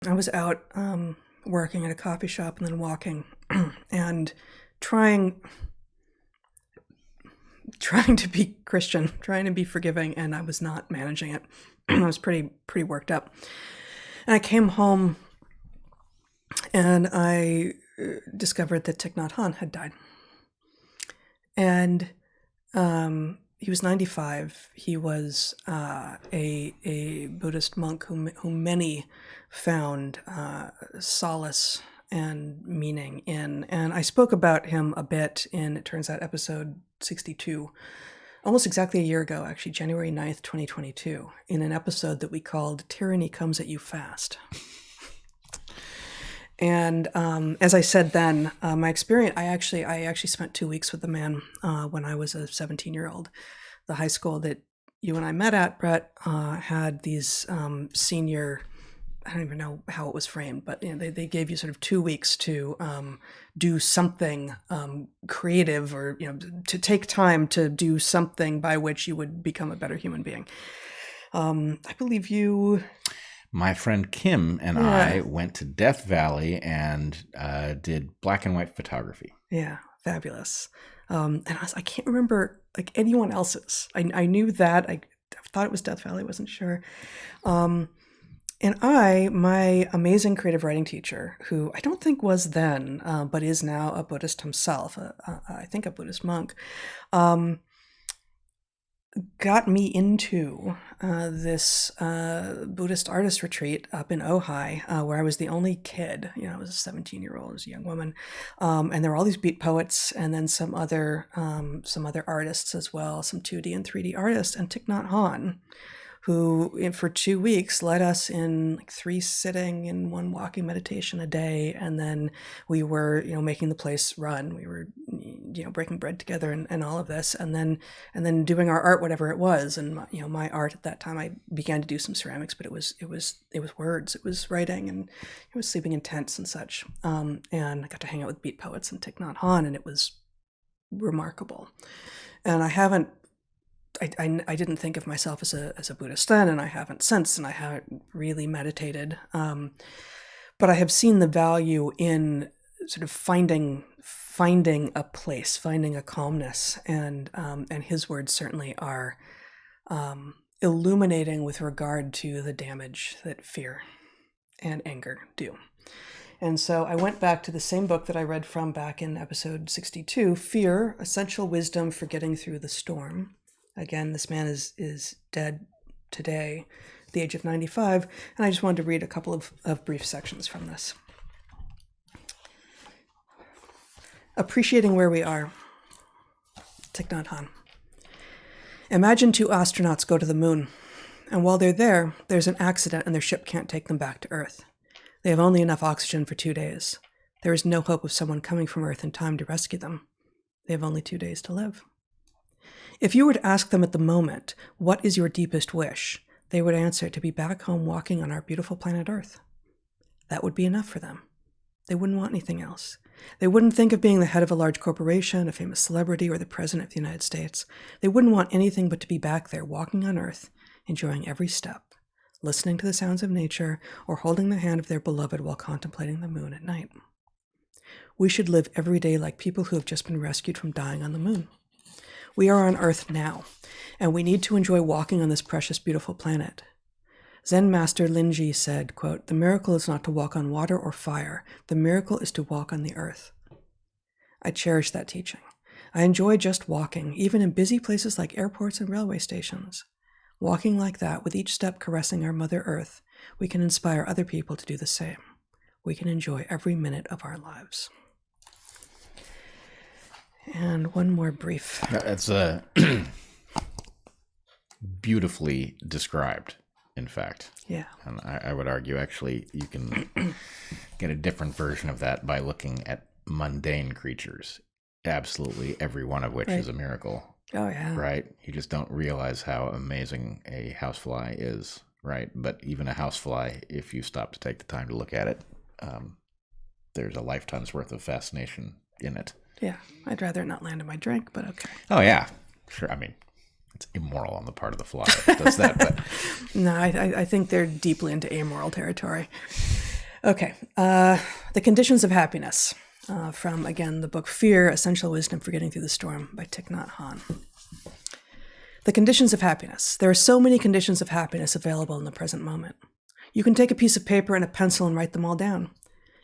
I was out working at a coffee shop and then walking and trying to be Christian, trying to be forgiving, and I was not managing it. I was pretty worked up. And I came home and I discovered that Thich Nhat Hanh had died. And he was 95. He was a Buddhist monk whom many found solace and meaning in. And I spoke about him a bit in, it turns out, episode 62, almost exactly a year ago, actually, January 9th, 2022, in an episode that we called Tyranny Comes at You Fast. And as I said then, my experience, I actually spent 2 weeks with the man when I was a 17-year-old. The high school that you and I met at, Brett, had these senior, I don't even know how it was framed, but they gave you sort of 2 weeks to do something creative, or to take time to do something by which you would become a better human being. I believe you... My friend Kim and I went to Death Valley and did black and white photography. Yeah, fabulous. And I can't remember like anyone else's. I knew that. I thought it was Death Valley. I wasn't sure. And my amazing creative writing teacher, who I don't think was then, but is now a Buddhist himself, I think a Buddhist monk, got me into this Buddhist artist retreat up in Ojai, where I was the only kid. I was a 17-year-old, I was a young woman, and there were all these beat poets, and then some other artists as well, some 2D and 3D artists, and Thich Nhat Hanh, who for 2 weeks led us in like 3 sitting and 1 walking meditation a day. And then we were, making the place run. We were, breaking bread together and all of this. And then doing our art, whatever it was. And, my art at that time, I began to do some ceramics, but it was words, it was writing, and it was sleeping in tents and such. And I got to hang out with beat poets and Thich Nhat Hanh, and it was remarkable. And I didn't think of myself as a Buddhist then, and I haven't since, and I haven't really meditated. But I have seen the value in sort of finding a place, finding a calmness, and his words certainly are illuminating with regard to the damage that fear and anger do. And so I went back to the same book that I read from back in episode 62, Fear, Essential Wisdom for Getting Through the Storm. Again, this man is dead today at the age of 95, and I just wanted to read a couple of brief sections from this. Appreciating where we are. Thich Nhat Hanh. Imagine 2 astronauts go to the moon, and while they're there, there's an accident and their ship can't take them back to Earth. They have only enough oxygen for 2 days. There is no hope of someone coming from Earth in time to rescue them. They have only 2 days to live. If you were to ask them at the moment, what is your deepest wish, they would answer to be back home walking on our beautiful planet Earth. That would be enough for them. They wouldn't want anything else. They wouldn't think of being the head of a large corporation, a famous celebrity, or the president of the United States. They wouldn't want anything but to be back there walking on Earth, enjoying every step, listening to the sounds of nature, or holding the hand of their beloved while contemplating the moon at night. We should live every day like people who have just been rescued from dying on the moon. We are on Earth now, and we need to enjoy walking on this precious, beautiful planet. Zen master Linji said, quote, "The miracle is not to walk on water or fire. The miracle is to walk on the earth." I cherish that teaching. I enjoy just walking, even in busy places like airports and railway stations. Walking like that, with each step caressing our Mother Earth, we can inspire other people to do the same. We can enjoy every minute of our lives. And one more brief. That's beautifully described, in fact. Yeah. And I would argue, actually, you can get a different version of that by looking at mundane creatures, absolutely every one of which is a miracle. Oh, yeah. Right? You just don't realize how amazing a housefly is, right? But even a housefly, if you stop to take the time to look at it, there's a lifetime's worth of fascination in it. Yeah, I'd rather not land in my drink, but okay. Oh, yeah. Sure. I mean, it's immoral on the part of the fly if it does that. But no, I think they're deeply into amoral territory. Okay. The Conditions of Happiness, from, again, the book Fear, Essential Wisdom for Getting Through the Storm by Thich Nhat Hanh. The conditions of happiness. There are so many conditions of happiness available in the present moment. You can take a piece of paper and a pencil and write them all down.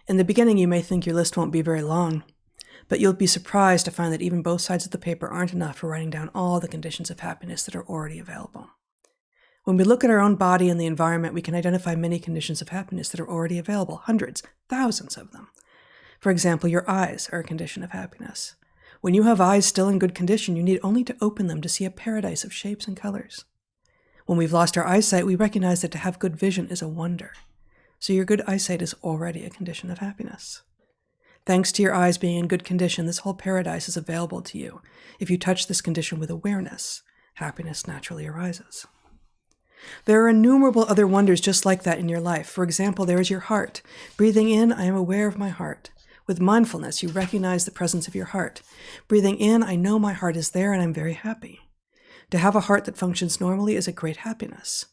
In the beginning, you may think your list won't be very long, but you'll be surprised to find that even both sides of the paper aren't enough for writing down all the conditions of happiness that are already available. When we look at our own body and the environment, we can identify many conditions of happiness that are already available, hundreds, thousands of them. For example, your eyes are a condition of happiness. When you have eyes still in good condition, you need only to open them to see a paradise of shapes and colors. When we've lost our eyesight, we recognize that to have good vision is a wonder. So your good eyesight is already a condition of happiness. Thanks to your eyes being in good condition, this whole paradise is available to you. If you touch this condition with awareness, happiness naturally arises. There are innumerable other wonders just like that in your life. For example, there is your heart. Breathing in, I am aware of my heart. With mindfulness, you recognize the presence of your heart. Breathing in, I know my heart is there and I'm very happy. To have a heart that functions normally is a great happiness.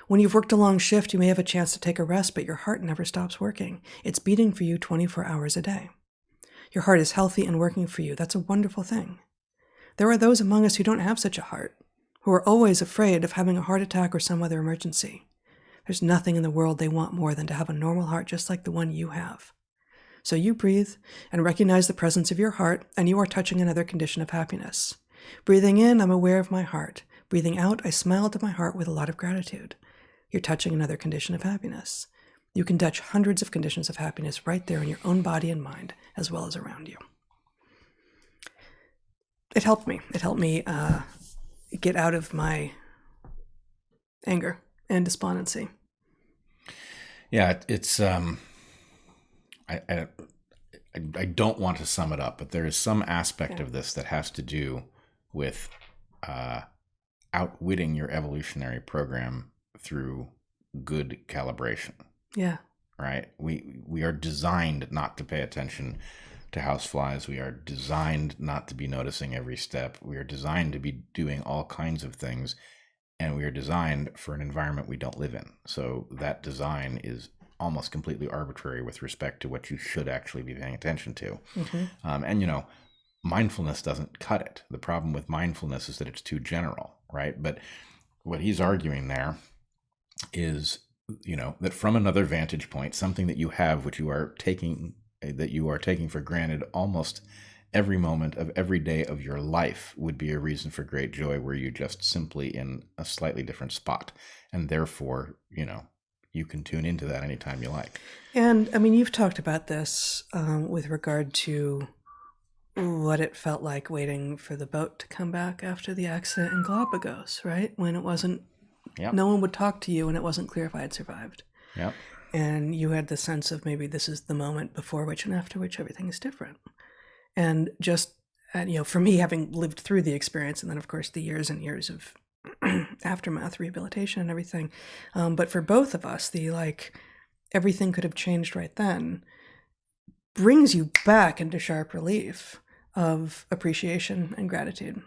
When you've worked a long shift, you may have a chance to take a rest, but your heart never stops working. It's beating for you 24 hours a day. Your heart is healthy and working for you. That's a wonderful thing. There are those among us who don't have such a heart, who are always afraid of having a heart attack or some other emergency. There's nothing in the world they want more than to have a normal heart just like the one you have. So you breathe and recognize the presence of your heart, and you are touching another condition of happiness. Breathing in, I'm aware of my heart. Breathing out, I smile to my heart with a lot of gratitude. You're touching another condition of happiness. You can touch hundreds of conditions of happiness right there in your own body and mind, as well as around you. It helped me. It helped me get out of my anger and despondency. Yeah, it's I don't want to sum it up, but there is some aspect of this that has to do with outwitting your evolutionary program through good calibration. Yeah. Right? We are designed not to pay attention to houseflies. We are designed not to be noticing every step. We are designed to be doing all kinds of things, and we are designed for an environment we don't live in. So that design is almost completely arbitrary with respect to what you should actually be paying attention to. Mm-hmm. And mindfulness doesn't cut it. The problem with mindfulness is that it's too general, right? But what he's arguing there is, that from another vantage point, something that you have, which you are taking for granted almost every moment of every day of your life, would be a reason for great joy, were you just simply in a slightly different spot. And therefore, you can tune into that anytime you like. And you've talked about this with regard to what it felt like waiting for the boat to come back after the accident in Galapagos, right? When it wasn't, no one would talk to you and it wasn't clear if I had survived. Yep. And you had the sense of maybe this is the moment before which and after which everything is different. And just, for me, having lived through the experience, and then of course the years and years of aftermath, rehabilitation and everything. But for both of us, everything could have changed right then brings you back into sharp relief of appreciation and gratitude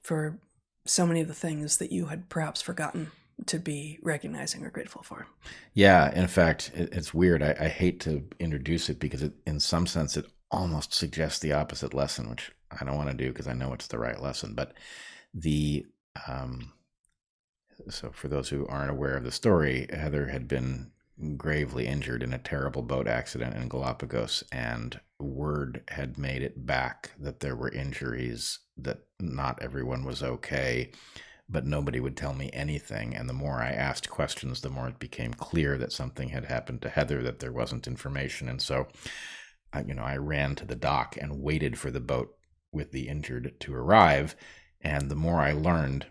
for so many of the things that you had perhaps forgotten to be recognizing or grateful for. Yeah, in fact, it's weird. I hate to introduce it because in some sense it almost suggests the opposite lesson, which I don't want to do because I know it's the right lesson. But so for those who aren't aware of the story, Heather had been gravely injured in a terrible boat accident in Galapagos, and word had made it back that there were injuries, that not everyone was okay, but nobody would tell me anything. And the more I asked questions, the more it became clear that something had happened to Heather, that there wasn't information. And so, I ran to the dock and waited for the boat with the injured to arrive. And the more I learned,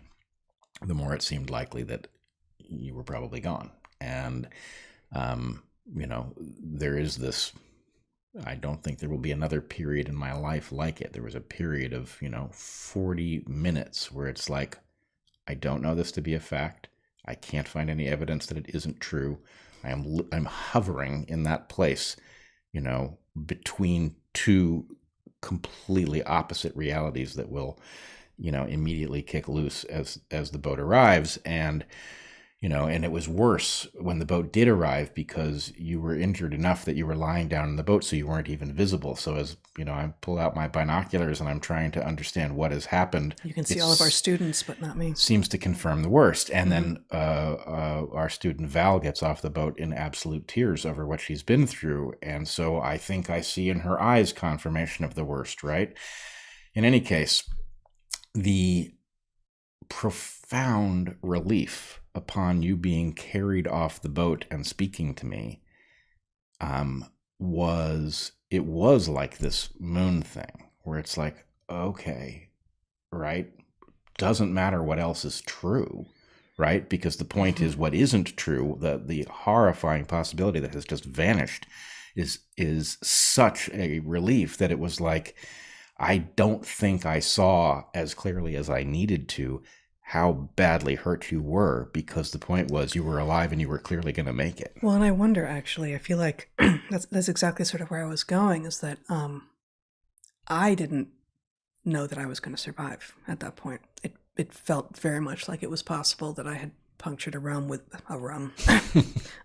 the more it seemed likely that you were probably gone. And, there is this, I don't think there will be another period in my life like it. There was a period of, 40 minutes where it's like, I don't know this to be a fact. I can't find any evidence that it isn't true. I'm hovering in that place, between two completely opposite realities that will, immediately kick loose as the boat arrives. And, and it was worse when the boat did arrive because you were injured enough that you were lying down in the boat, so you weren't even visible. So as I pull out my binoculars and I'm trying to understand what has happened. You can see all of our students, but not me. Seems to confirm the worst. And then our student Val gets off the boat in absolute tears over what she's been through. And so I think I see in her eyes confirmation of the worst, right? In any case, the profound relief upon you being carried off the boat and speaking to me was like this moon thing where it's like, okay, right? Doesn't matter what else is true, right? Because the point is what isn't true, the horrifying possibility that has just vanished is such a relief that it was like, I don't think I saw as clearly as I needed to how badly hurt you were, because the point was you were alive and you were clearly going to make it. Well, and I wonder, actually, I feel like that's exactly sort of where I was going, is that I didn't know that I was going to survive at that point. It felt very much like it was possible that I had punctured a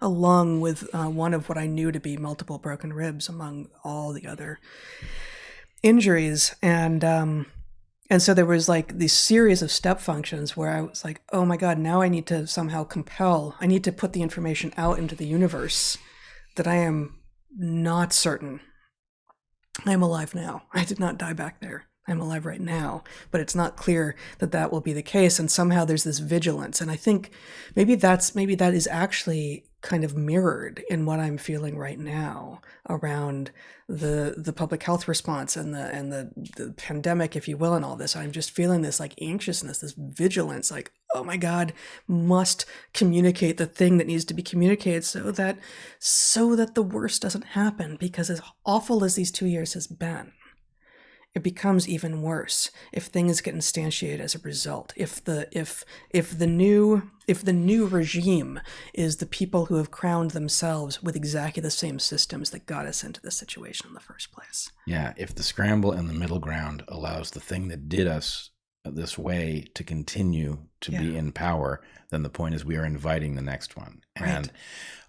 lung with one of what I knew to be multiple broken ribs among all the other injuries. And so there was like this series of step functions where I was like, oh my God, now I need to somehow I need to put the information out into the universe that I am not certain I am alive now. I did not die back there. I'm alive right now, but it's not clear that that will be the case. And somehow there's this vigilance. And I think maybe that is actually kind of mirrored in what I'm feeling right now around the public health response and the pandemic, if you will, and all this. I'm just feeling this like anxiousness, this vigilance, like, oh my God, must communicate the thing that needs to be communicated so that the worst doesn't happen. Because as awful as these 2 years has been, it becomes even worse if things get instantiated as a result. If the new regime is the people who have crowned themselves with exactly the same systems that got us into this situation in the first place. Yeah, if the scramble in the middle ground allows the thing that did us this way to continue to be in power, then the point is we are inviting the next one. And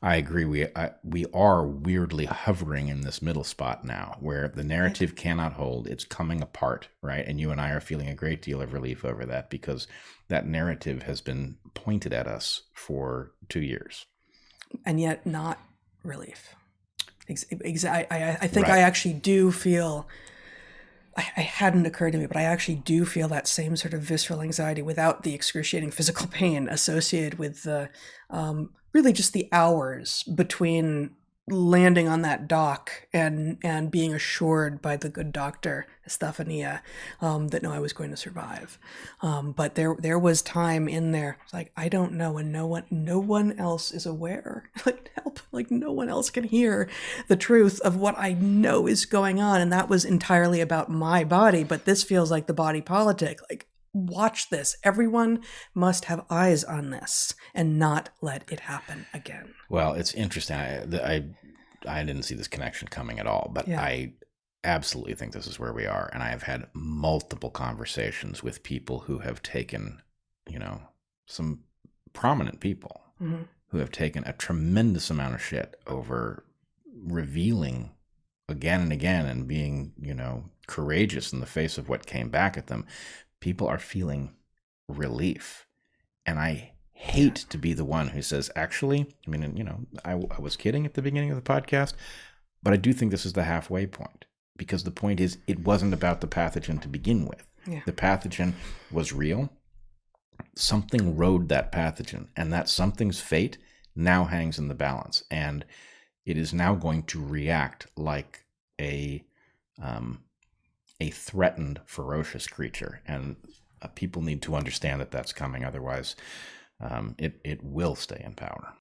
I agree. We are weirdly hovering in this middle spot now where the narrative cannot hold. It's coming apart, right? And you and I are feeling a great deal of relief over that because that narrative has been pointed at us for 2 years. And yet not relief. I think I actually do feel... I hadn't occurred to me, but I actually do feel that same sort of visceral anxiety without the excruciating physical pain associated with the really just the hours between landing on that dock and being assured by the good doctor Estefania that no, I was going to survive. But there was time in there. It's like, I don't know, and no one else is aware. Like, help! Like, no one else can hear the truth of what I know is going on, and that was entirely about my body. But this feels like the body politic. Like, watch this. Everyone must have eyes on this and not let it happen again. Well, it's interesting. I didn't see this connection coming at all, but I absolutely think this is where we are. And I have had multiple conversations with people who have taken, some prominent people who have taken a tremendous amount of shit over revealing again and again and being, courageous in the face of what came back at them. People are feeling relief. And I hate to be the one who says, actually, I was kidding at the beginning of the podcast, but I do think this is the halfway point, because the point is it wasn't about the pathogen to begin with. Yeah. The pathogen was real. Something rode that pathogen, and that something's fate now hangs in the balance, and it is now going to react like a threatened, ferocious creature, and people need to understand that that's coming. Otherwise, it will stay in power.